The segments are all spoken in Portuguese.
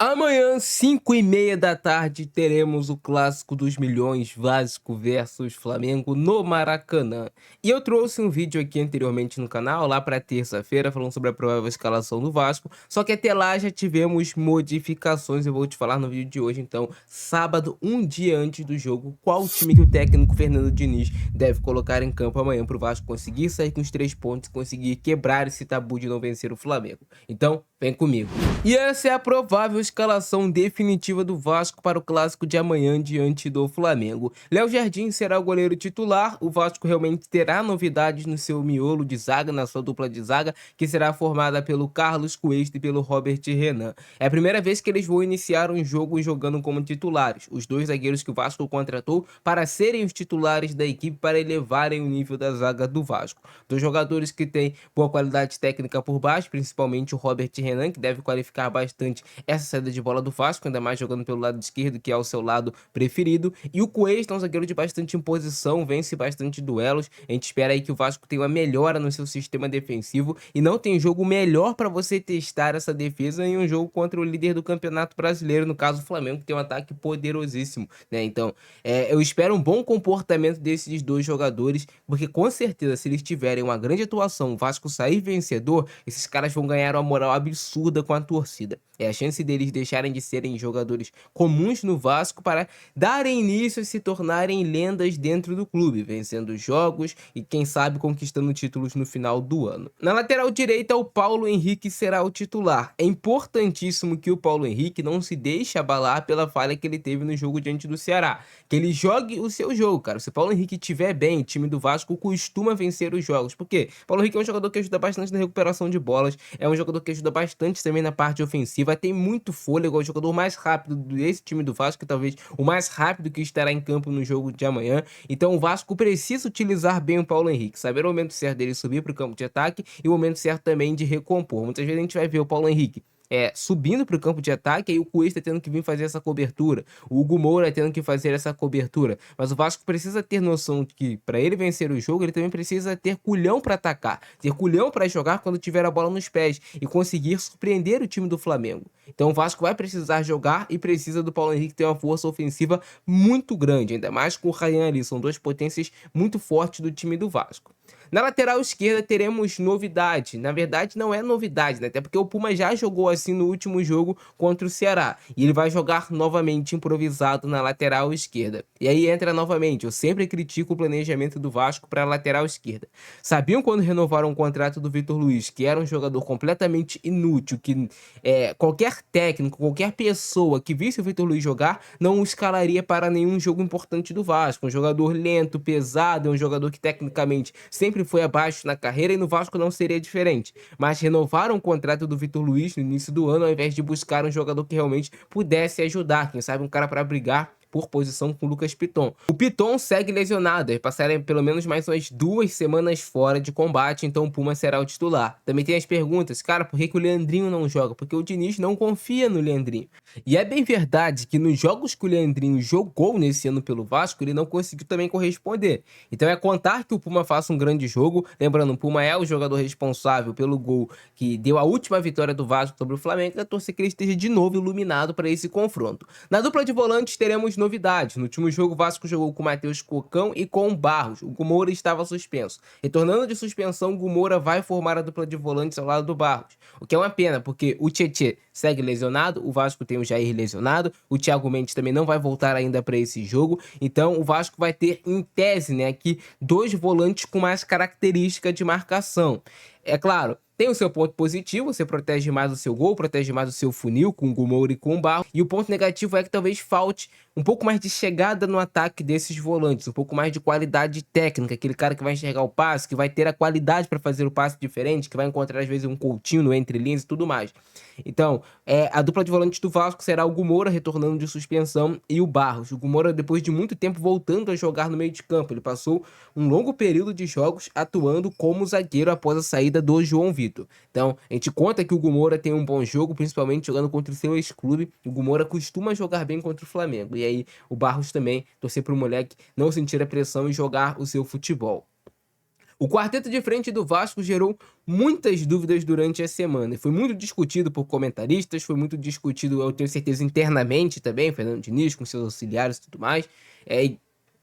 Amanhã, 5h30 da tarde, teremos o clássico dos milhões, Vasco versus Flamengo no Maracanã. E eu trouxe um vídeo aqui anteriormente no canal, lá para terça-feira, falando sobre a provável escalação do Vasco. Só que até lá já tivemos modificações. Eu vou te falar no vídeo de hoje, então, sábado, um dia antes do jogo, qual time que o técnico Fernando Diniz deve colocar em campo amanhã para o Vasco conseguir sair com os 3 pontos e conseguir quebrar esse tabu de não vencer o Flamengo. Então, vem comigo. E essa é a provável escalação definitiva do Vasco para o clássico de amanhã diante do Flamengo. Léo Jardim será o goleiro titular. O Vasco realmente terá novidades no seu miolo de zaga, na sua dupla de zaga, que será formada pelo Carlos Cuesta e pelo Robert Renan. É a primeira vez que eles vão iniciar um jogo jogando como titulares. Os dois zagueiros que o Vasco contratou para serem os titulares da equipe, para elevarem o nível da zaga do Vasco. Dois jogadores que têm boa qualidade técnica por baixo, principalmente o Robert Renan, que deve qualificar bastante essa saída de bola do Vasco, ainda mais jogando pelo lado esquerdo, que é o seu lado preferido. E o Cuesta é um zagueiro de bastante imposição, vence bastante duelos. A gente espera aí que o Vasco tenha uma melhora no seu sistema defensivo, e não tem jogo melhor para você testar essa defesa em um jogo contra o líder do Campeonato Brasileiro, no caso o Flamengo, que tem um ataque poderosíssimo, né? Então, eu espero um bom comportamento desses dois jogadores, porque com certeza, se eles tiverem uma grande atuação, o Vasco sair vencedor, esses caras vão ganhar uma moral absurda com a torcida. É a chance deles deixarem de serem jogadores comuns no Vasco para darem início a se tornarem lendas dentro do clube, vencendo jogos e quem sabe conquistando títulos no final do ano. Na lateral direita, o Paulo Henrique será o titular. É importantíssimo que o Paulo Henrique não se deixe abalar pela falha que ele teve no jogo diante do Ceará, que ele jogue o seu jogo, cara. Se o Paulo Henrique estiver bem, o time do Vasco costuma vencer os jogos. Por quê? O Paulo Henrique é um jogador que ajuda bastante na recuperação de bolas, é um jogador que ajuda bastante também na parte ofensiva, tem muito fôlego, é o jogador mais rápido desse time do Vasco, talvez o mais rápido que estará em campo no jogo de amanhã. Então o Vasco precisa utilizar bem o Paulo Henrique, saber o momento certo dele subir para o campo de ataque e o momento certo também de recompor. Muitas vezes a gente vai ver o Paulo Henrique subindo para o campo de ataque, aí o Cuesta tendo que vir fazer essa cobertura, o Hugo Moura tendo que fazer essa cobertura. Mas o Vasco precisa ter noção de que, para ele vencer o jogo, ele também precisa ter culhão para atacar, ter culhão para jogar quando tiver a bola nos pés e conseguir surpreender o time do Flamengo. Então o Vasco vai precisar jogar e precisa do Paulo Henrique ter uma força ofensiva muito grande, ainda mais com o Ryan ali, são duas potências muito fortes do time do Vasco. Na lateral esquerda teremos novidade. Na verdade, não é novidade, né? Até porque o Puma já jogou assim no último jogo contra o Ceará. E ele vai jogar novamente improvisado na lateral esquerda. E aí entra novamente. Eu sempre critico o planejamento do Vasco para a lateral esquerda. Sabiam quando renovaram o contrato do Vitor Luiz, que era um jogador completamente inútil, que qualquer técnico, qualquer pessoa que visse o Vitor Luiz jogar, não o escalaria para nenhum jogo importante do Vasco. Um jogador lento, pesado, um jogador que tecnicamente sempre foi abaixo na carreira, e no Vasco não seria diferente. Mas renovaram o contrato do Vitor Luiz no início do ano, ao invés de buscar um jogador que realmente pudesse ajudar, quem sabe um cara para brigar por posição com o Lucas Piton. O Piton segue lesionado, vai passar pelo menos mais umas 2 semanas fora de combate, então o Puma será o titular. Também tem as perguntas, cara, por que o Leandrinho não joga? Porque o Diniz não confia no Leandrinho. E é bem verdade que nos jogos que o Leandrinho jogou nesse ano pelo Vasco, ele não conseguiu também corresponder. Então é contar que o Puma faça um grande jogo. Lembrando, o Puma é o jogador responsável pelo gol que deu a última vitória do Vasco sobre o Flamengo, e a torcer que ele esteja de novo iluminado para esse confronto. Na dupla de volantes teremos novidades. No último jogo, o Vasco jogou com o Matheus Cocão e com o Barros. O Gumoura estava suspenso. Retornando de suspensão, o Gumoura vai formar a dupla de volantes ao lado do Barros. O que é uma pena, porque o Tietê segue lesionado, o Vasco tem o Jair lesionado, o Thiago Mendes também não vai voltar ainda para esse jogo. Então o Vasco vai ter, em tese, né, aqui 2 volantes com mais característica de marcação. É claro, tem o seu ponto positivo, você protege mais o seu gol, protege mais o seu funil com o Gumoura e com o Barros. E o ponto negativo é que talvez falte um pouco mais de chegada no ataque desses volantes, um pouco mais de qualidade técnica, aquele cara que vai enxergar o passe, que vai ter a qualidade para fazer o passe diferente, que vai encontrar às vezes um Coutinho no entre linhas e tudo mais. Então, a dupla de volantes do Vasco será o Gumoura retornando de suspensão e o Barros. O Gumoura, depois de muito tempo, voltando a jogar no meio de campo. Ele passou um longo período de jogos atuando como zagueiro após a saída do João Vitor. Então, a gente conta que o Gumoura tem um bom jogo, principalmente jogando contra o seu ex-clube. O Gumoura costuma jogar bem contra o Flamengo. E aí, o Barros também torcer para o moleque não sentir a pressão e jogar o seu futebol. O quarteto de frente do Vasco gerou muitas dúvidas durante a semana e foi muito discutido por comentaristas, foi muito discutido, eu tenho certeza, internamente também, Fernando Diniz com seus auxiliares e tudo mais, e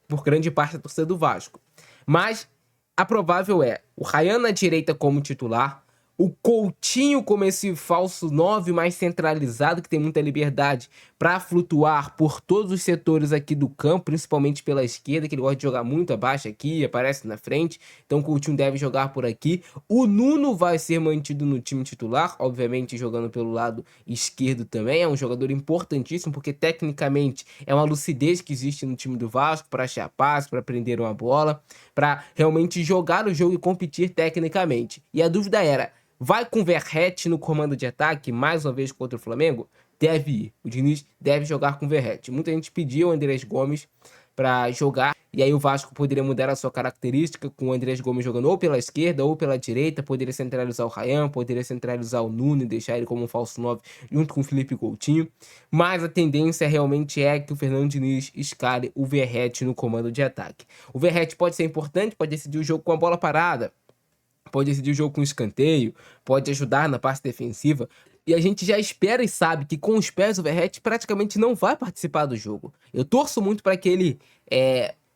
por grande parte da torcida do Vasco. Mas a provável é o Ryan na direita como titular, o Coutinho como esse falso 9 mais centralizado, que tem muita liberdade para flutuar por todos os setores aqui do campo, principalmente pela esquerda, que ele gosta de jogar muito abaixo aqui, aparece na frente, então o Coutinho deve jogar por aqui. O Nuno vai ser mantido no time titular, obviamente jogando pelo lado esquerdo também, é um jogador importantíssimo, porque tecnicamente é uma lucidez que existe no time do Vasco para achar passe, para prender uma bola, para realmente jogar o jogo e competir tecnicamente. E a dúvida era, vai com Verratti no comando de ataque, mais uma vez contra o Flamengo? Deve ir. O Diniz deve jogar com Verratti. Muita gente pediu o Andrés Gomes para jogar, e aí o Vasco poderia mudar a sua característica, com o Andrés Gomes jogando ou pela esquerda ou pela direita, poderia centralizar o Ryan, poderia centralizar o Nuno e deixar ele como um falso 9 junto com o Felipe Coutinho, mas a tendência realmente é que o Fernando Diniz escale o Verratti no comando de ataque. O Verratti pode ser importante, pode decidir o jogo com a bola parada, pode decidir o jogo com escanteio, pode ajudar na parte defensiva. E a gente já espera e sabe que com os pés o Verratti praticamente não vai participar do jogo. Eu torço muito para que ele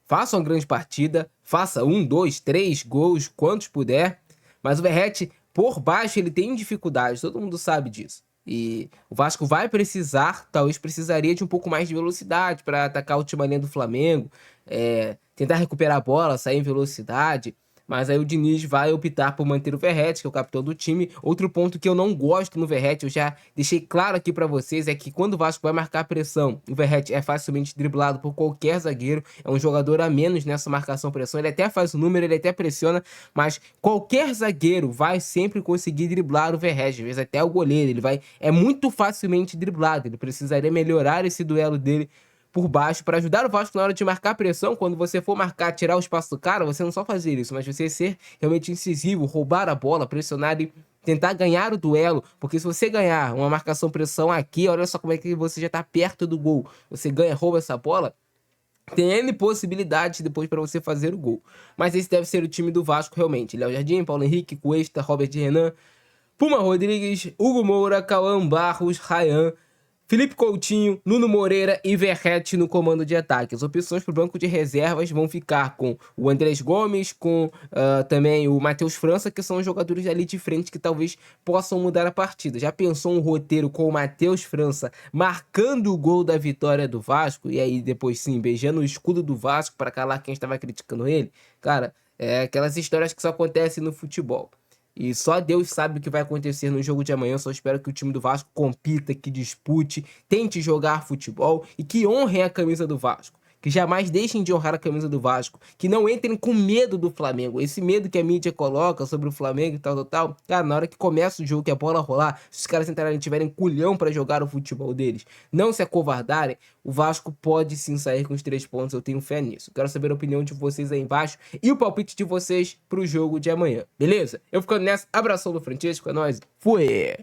faça uma grande partida, faça 1, 2, 3 gols, quantos puder. Mas o Verratti, por baixo, ele tem dificuldade, todo mundo sabe disso. E o Vasco vai precisar, talvez precisaria de um pouco mais de velocidade para atacar o time do Flamengo, tentar recuperar a bola, sair em velocidade. Mas aí o Diniz vai optar por manter o Verratti, que é o capitão do time. Outro ponto que eu não gosto no Verratti, eu já deixei claro aqui pra vocês, é que quando o Vasco vai marcar pressão, o Verratti é facilmente driblado por qualquer zagueiro. É um jogador a menos nessa marcação-pressão. Ele até faz o número, ele até pressiona, mas qualquer zagueiro vai sempre conseguir driblar o Verratti. Às vezes até o goleiro, é muito facilmente driblado. Ele precisaria melhorar esse duelo dele por baixo para ajudar o Vasco na hora de marcar pressão. Quando você for marcar, tirar o espaço do cara, você não só fazer isso, mas você ser realmente incisivo, roubar a bola, pressionar e tentar ganhar o duelo, porque se você ganhar uma marcação-pressão aqui, olha só como é que você já tá perto do gol. Você ganha, rouba essa bola, tem N possibilidades depois para você fazer o gol. Mas esse deve ser o time do Vasco realmente. Léo Jardim, Paulo Henrique, Cuesta, Robert Renan, Puma Rodrigues, Hugo Moura, Cauã Barros, Ryan, Felipe Coutinho, Nuno Moreira e Verratti no comando de ataque. As opções para o banco de reservas vão ficar com o Andrés Gomes, com também o Matheus França, que são os jogadores ali de frente que talvez possam mudar a partida. Já pensou um roteiro com o Matheus França marcando o gol da vitória do Vasco e aí depois sim, beijando o escudo do Vasco para calar quem estava criticando ele? Cara, é aquelas histórias que só acontecem no futebol. E só Deus sabe o que vai acontecer no jogo de amanhã. Eu só espero que o time do Vasco compita, que dispute, tente jogar futebol e que honrem a camisa do Vasco. Que jamais deixem de honrar a camisa do Vasco. Que não entrem com medo do Flamengo. Esse medo que a mídia coloca sobre o Flamengo e tal. Cara, na hora que começa o jogo, que a bola rolar, se os caras entrarem tiverem culhão para jogar o futebol deles, não se acovardarem, o Vasco pode sim sair com os 3 pontos. Eu tenho fé nisso. Quero saber a opinião de vocês aí embaixo e o palpite de vocês pro jogo de amanhã. Beleza? Eu ficando nessa. Abração do Francisco. É nóis. Fui!